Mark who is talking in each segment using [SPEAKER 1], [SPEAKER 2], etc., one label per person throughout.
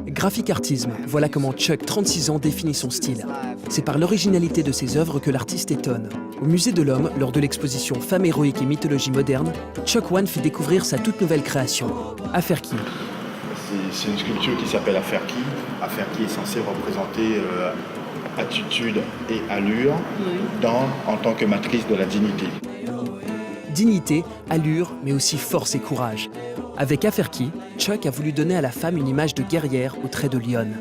[SPEAKER 1] Graphic artisme, voilà comment Chuck, 36 ans, définit son style. C'est par l'originalité de ses œuvres que l'artiste étonne. Au Musée de l'Homme, lors de l'exposition Femmes héroïques et mythologie moderne, Chuck One fait découvrir sa toute nouvelle création, Aferki.
[SPEAKER 2] C'est une sculpture qui s'appelle Aferki. Aferki est censé représenter attitude et allure en tant que matrice de la dignité.
[SPEAKER 1] Dignité, allure, mais aussi force et courage. Avec Aferki, Chuck a voulu donner à la femme une image de guerrière aux traits de lionne.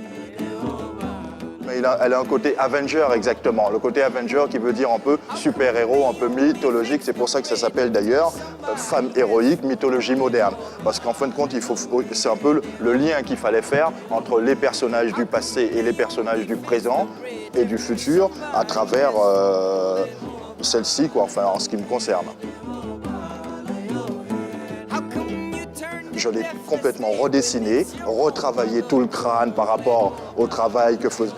[SPEAKER 3] Elle a un côté Avenger exactement, le côté Avenger qui veut dire un peu super-héros, un peu mythologique, c'est pour ça que ça s'appelle d'ailleurs femme héroïque, mythologie moderne. Parce qu'en fin de compte, c'est un peu le lien qu'il fallait faire entre les personnages du passé et les personnages du présent et du futur à travers celle-ci, enfin, en ce qui me concerne. Je l'ai complètement redessiné, retravaillé tout le crâne par rapport au travail que faisait,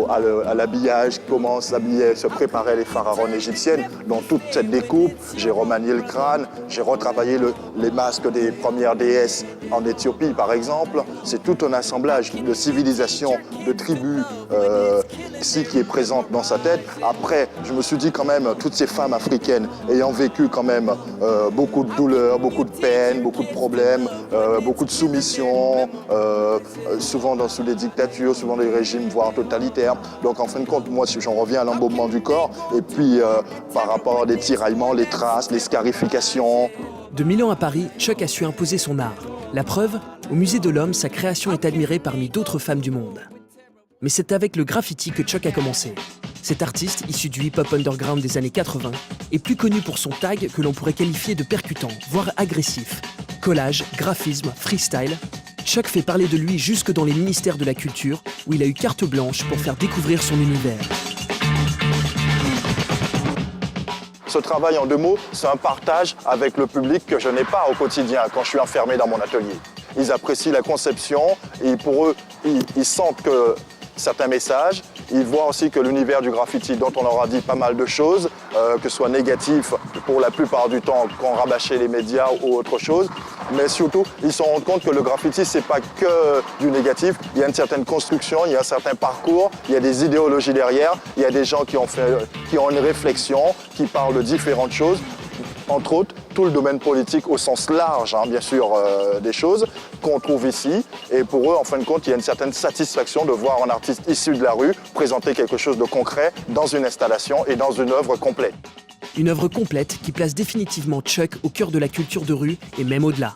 [SPEAKER 3] à l'habillage, comment se préparaient les pharaons égyptiennes. Dans toute cette découpe, j'ai remanié le crâne, j'ai retravaillé les masques des premières déesses en Éthiopie, par exemple. C'est tout un assemblage de civilisation, de tribus ici qui est présente dans sa tête. Après, je me suis dit quand même, toutes ces femmes africaines ayant vécu quand même beaucoup de douleurs, beaucoup de peine, beaucoup de problèmes, beaucoup de soumission, souvent sous des dictatures, souvent des régimes voire totalitaires. Donc en fin de compte, moi j'en reviens à l'embaumement du corps et puis par rapport à des tiraillements, les traces, les scarifications.
[SPEAKER 1] De Milan à Paris, Chuck a su imposer son art. La preuve, au Musée de l'Homme, sa création est admirée parmi d'autres femmes du monde. Mais c'est avec le graffiti que Chuck a commencé. Cet artiste, issu du hip-hop underground des années 80, est plus connu pour son tag que l'on pourrait qualifier de percutant, voire agressif. Collage, graphisme, freestyle, Chuck fait parler de lui jusque dans les ministères de la culture, où il a eu carte blanche pour faire découvrir son univers.
[SPEAKER 3] Ce travail, en 2 mots, c'est un partage avec le public que je n'ai pas au quotidien quand je suis enfermé dans mon atelier. Ils apprécient la conception et pour eux, ils sentent que certains messages. Ils voient aussi que l'univers du graffiti, dont on leur a dit pas mal de choses, que ce soit négatif pour la plupart du temps, qu'on rabâchait les médias ou autre chose, mais surtout, ils se rendent compte que le graffiti, c'est pas que du négatif. Il y a une certaine construction, il y a un certain parcours, il y a des idéologies derrière, il y a des gens qui ont une réflexion, qui parlent de différentes choses. Entre autres, tout le domaine politique au sens large, bien sûr, des choses qu'on trouve ici. Et pour eux, en fin de compte, il y a une certaine satisfaction de voir un artiste issu de la rue présenter quelque chose de concret dans une installation et dans une œuvre complète.
[SPEAKER 1] Une œuvre complète qui place définitivement Chuck au cœur de la culture de rue et même au-delà.